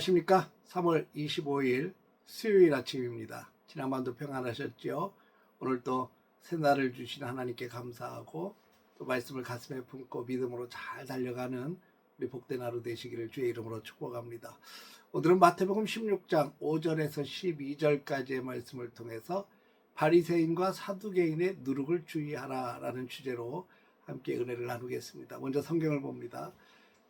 안녕하십니까. 3월 25일 수요일 아침입니다. 지난밤도 평안하셨죠? 오늘 또 새날을 주신 하나님께 감사하고 또 말씀을 가슴에 품고 믿음으로 잘 달려가는 우리 복된 하루 되시기를 주의 이름으로 축복합니다. 오늘은 마태복음 16장 5절에서 12절까지의 말씀을 통해서 바리새인과 사두개인의 누룩을 주의하라 라는 주제로 함께 은혜를 나누겠습니다. 먼저 성경을 봅니다.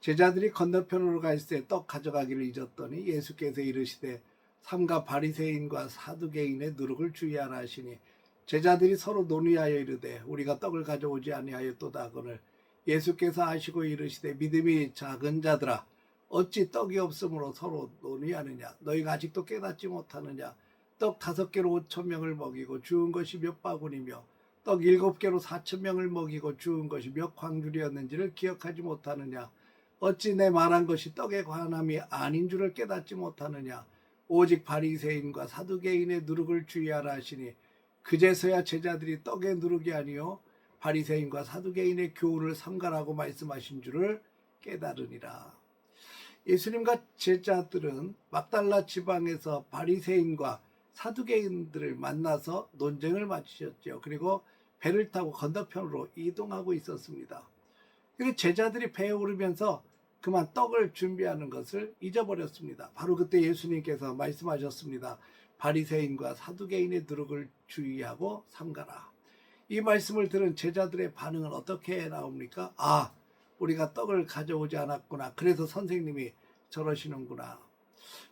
제자들이 건너편으로 갈 때 떡 가져가기를 잊었더니 예수께서 이르시되 삼가 바리새인과 사두개인의 누룩을 주의하라 하시니 제자들이 서로 논의하여 이르되 우리가 떡을 가져오지 아니하였도다 하거늘 예수께서 아시고 이르시되 믿음이 작은 자들아 어찌 떡이 없으므로 서로 논의하느냐 너희가 아직도 깨닫지 못하느냐 떡 5개로 5,000명을 먹이고 주운 것이 몇 바구니며 떡 7개로 4,000명을 먹이고 주운 것이 몇 광줄이었는지를 기억하지 못하느냐 어찌 내 말한 것이 떡에 관함이 아닌 줄을 깨닫지 못하느냐 오직 바리새인과 사두개인의 누룩을 주의하라 하시니 그제서야 제자들이 떡의 누룩이 아니요 바리새인과 사두개인의 교훈을 삼가라고 말씀하신 줄을 깨달으니라. 예수님과 제자들은 막달라 지방에서 바리새인과 사두개인들을 만나서 논쟁을 마치셨죠. 그리고 배를 타고 건너편으로 이동하고 있었습니다. 그리고 제자들이 배에 오르면서 그만 떡을 준비하는 것을 잊어버렸습니다. 바로 그때 예수님께서 말씀하셨습니다. 바리새인과 사두개인의 누룩을 주의하고 삼가라. 이 말씀을 들은 제자들의 반응은 어떻게 나옵니까? 아, 우리가 떡을 가져오지 않았구나. 그래서 선생님이 저러시는구나.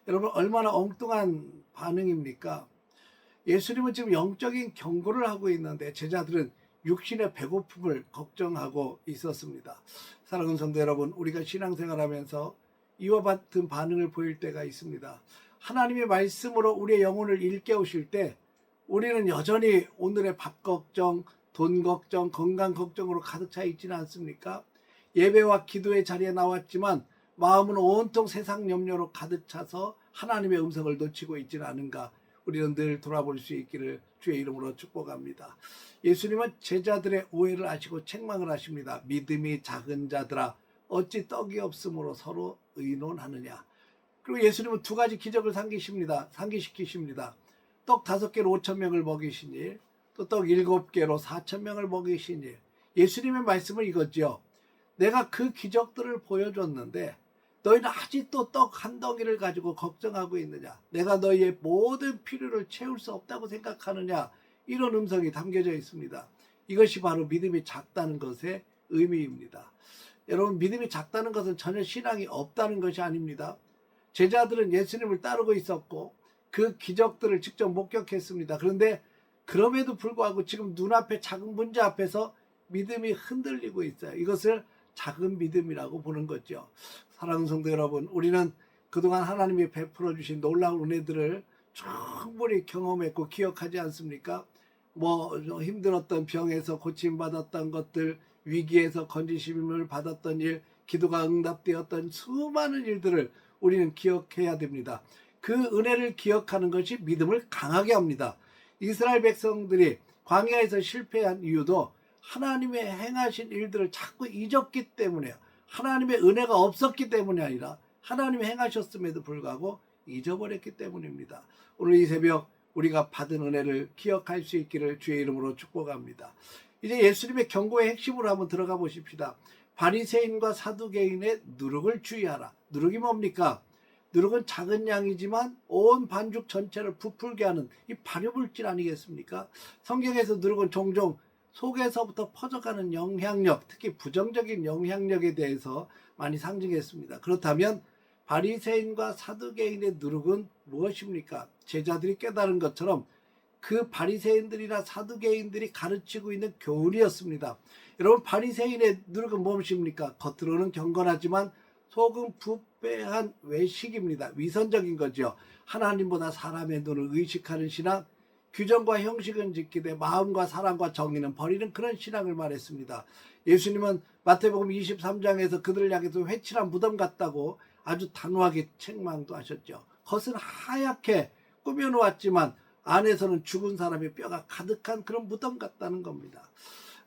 여러분 얼마나 엉뚱한 반응입니까? 예수님은 지금 영적인 경고를 하고 있는데 제자들은 육신의 배고픔을 걱정하고 있었습니다. 사랑하는 성도 여러분, 우리가 신앙생활하면서 이와 같은 반응을 보일 때가 있습니다. 하나님의 말씀으로 우리의 영혼을 일깨우실 때 우리는 여전히 오늘의 밥 걱정, 돈 걱정, 건강 걱정으로 가득 차 있지는 않습니까? 예배와 기도의 자리에 나왔지만 마음은 온통 세상 염려로 가득 차서 하나님의 음성을 놓치고 있지는 않은가? 우리는 늘 돌아볼 수 있기를 주의 이름으로 축복합니다. 예수님은 제자들의 오해를 아시고 책망을 하십니다. 믿음이 작은 자들아 어찌 떡이 없으므로 서로 의논하느냐. 그리고 예수님은 2가지 기적을 상기시키십니다. 떡 5개로 5,000명을 먹이신 일, 또 떡 7개로 4,000명을 먹이신 일. 예수님의 말씀은 이거죠. 내가 그 기적들을 보여줬는데 너희는 아직도 떡 한 덩이를 가지고 걱정하고 있느냐? 내가 너희의 모든 필요를 채울 수 없다고 생각하느냐? 이런 음성이 담겨져 있습니다. 이것이 바로 믿음이 작다는 것의 의미입니다. 여러분 믿음이 작다는 것은 전혀 신앙이 없다는 것이 아닙니다. 제자들은 예수님을 따르고 있었고 그 기적들을 직접 목격했습니다. 그런데 그럼에도 불구하고 지금 눈앞에 작은 문제 앞에서 믿음이 흔들리고 있어요. 이것을 작은 믿음이라고 보는 거죠. 사랑하는 성도 여러분, 우리는 그동안 하나님이 베풀어 주신 놀라운 은혜들을 충분히 경험했고 기억하지 않습니까? 힘들었던 병에서 고침받았던 것들, 위기에서 건지심을 받았던 일, 기도가 응답되었던 수많은 일들을 우리는 기억해야 됩니다. 그 은혜를 기억하는 것이 믿음을 강하게 합니다. 이스라엘 백성들이 광야에서 실패한 이유도 하나님의 행하신 일들을 자꾸 잊었기 때문에요. 하나님의 은혜가 없었기 때문이 아니라 하나님이 행하셨음에도 불구하고 잊어버렸기 때문입니다. 오늘 이 새벽 우리가 받은 은혜를 기억할 수 있기를 주의 이름으로 축복합니다. 이제 예수님의 경고의 핵심으로 한번 들어가 보십시다. 바리새인과 사두개인의 누룩을 주의하라. 누룩이 뭡니까? 누룩은 작은 양이지만 온 반죽 전체를 부풀게 하는 이 발효물질 아니겠습니까? 성경에서 누룩은 종종 속에서부터 퍼져가는 영향력, 특히 부정적인 영향력에 대해서 많이 상징했습니다. 그렇다면 바리새인과 사두개인의 누룩은 무엇입니까? 제자들이 깨달은 것처럼 그 바리새인들이나 사두개인들이 가르치고 있는 교훈이었습니다. 여러분 바리새인의 누룩은 무엇입니까? 겉으로는 경건하지만 속은 부패한 외식입니다. 위선적인 거죠. 하나님보다 사람의 눈을 의식하는 신앙, 규정과 형식은 지키되 마음과 사랑과 정의는 버리는 그런 신앙을 말했습니다. 예수님은 마태복음 23장에서 그들을 향해서 회칠한 무덤 같다고 아주 단호하게 책망도 하셨죠. 겉은 하얗게 꾸며놓았지만 안에서는 죽은 사람의 뼈가 가득한 그런 무덤 같다는 겁니다.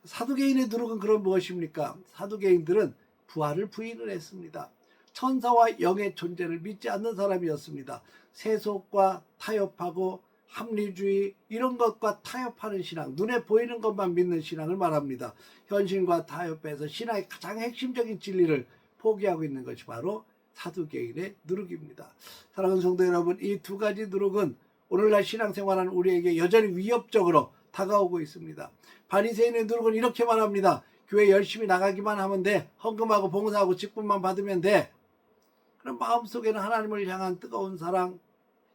사두개인의 누룩은 그럼 무엇입니까? 사두개인들은 부활을 부인을 했습니다. 천사와 영의 존재를 믿지 않는 사람이었습니다. 세속과 타협하고 합리주의 이런 것과 타협하는 신앙, 눈에 보이는 것만 믿는 신앙을 말합니다. 현실과 타협해서 신앙의 가장 핵심적인 진리를 포기하고 있는 것이 바로 사두개인의 누룩입니다. 사랑하는 성도 여러분, 이 두 가지 누룩은 오늘날 신앙생활하는 우리에게 여전히 위협적으로 다가오고 있습니다. 바리새인의 누룩은 이렇게 말합니다. 교회 열심히 나가기만 하면 돼. 헌금하고 봉사하고 직분만 받으면 돼. 그럼 마음속에는 하나님을 향한 뜨거운 사랑,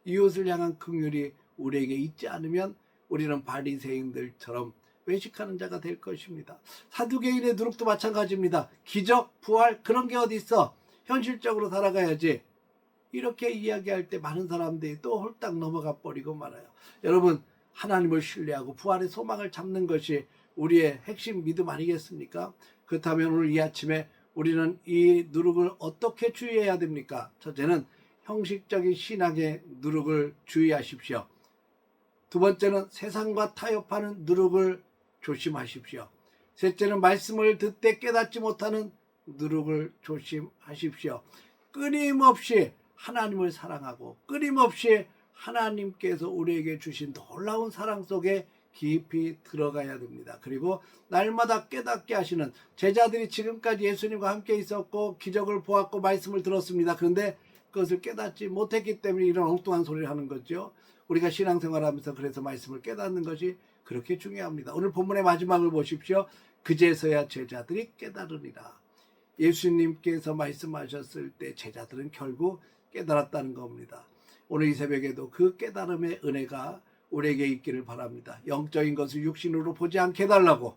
이웃을 향한 긍휼이 우리에게 있지 않으면 우리는 바리새인들처럼 외식하는 자가 될 것입니다. 사두개인의 누룩도 마찬가지입니다. 기적, 부활 그런 게 어디 있어? 현실적으로 살아가야지. 이렇게 이야기할 때 많은 사람들이 또 홀딱 넘어가 버리고 말아요. 여러분, 하나님을 신뢰하고 부활의 소망을 잡는 것이 우리의 핵심 믿음 아니겠습니까? 그렇다면 오늘 이 아침에 우리는 이 누룩을 어떻게 주의해야 됩니까? 첫째는 형식적인 신앙의 누룩을 주의하십시오. 두 번째는 세상과 타협하는 누룩을 조심하십시오. 셋째는 말씀을 듣되 깨닫지 못하는 누룩을 조심하십시오. 끊임없이 하나님을 사랑하고 끊임없이 하나님께서 우리에게 주신 놀라운 사랑 속에 깊이 들어가야 됩니다. 그리고 날마다 깨닫게 하시는 제자들이 지금까지 예수님과 함께 있었고 기적을 보았고 말씀을 들었습니다. 그런데 그것을 깨닫지 못했기 때문에 이런 엉뚱한 소리를 하는 거죠. 우리가 신앙생활하면서 그래서 말씀을 깨닫는 것이 그렇게 중요합니다. 오늘 본문의 마지막을 보십시오. 그제서야 제자들이 깨달으리라. 예수님께서 말씀하셨을 때 제자들은 결국 깨달았다는 겁니다. 오늘 이 새벽에도 그 깨달음의 은혜가 우리에게 있기를 바랍니다. 영적인 것을 육신으로 보지 않게 해달라고,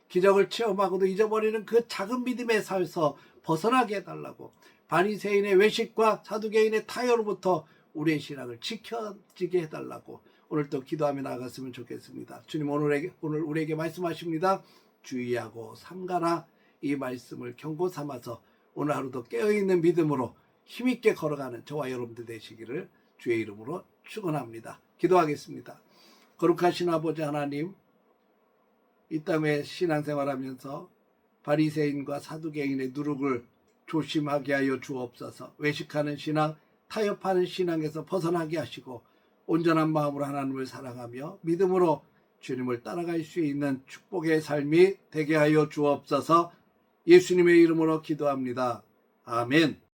기적을 체험하고도 잊어버리는 그 작은 믿음의 살서 벗어나게 해달라고, 바리새인의 외식과 사두개인의 타협으로부터 우리의 신앙을 지켜지게 해달라고 오늘 또 기도하며 나아갔으면 좋겠습니다. 주님 오늘 우리에게 말씀하십니다. 주의하고 삼가라. 이 말씀을 경고 삼아서 오늘 하루도 깨어있는 믿음으로 힘있게 걸어가는 저와 여러분들 되시기를 주의 이름으로 축원합니다. 기도하겠습니다. 거룩하신 아버지 하나님, 이 땅에 신앙생활하면서 바리새인과 사두개인의 누룩을 조심하게 하여 주옵소서. 외식하는 신앙, 타협하는 신앙에서 벗어나게 하시고 온전한 마음으로 하나님을 사랑하며 믿음으로 주님을 따라갈 수 있는 축복의 삶이 되게 하여 주옵소서. 예수님의 이름으로 기도합니다. 아멘.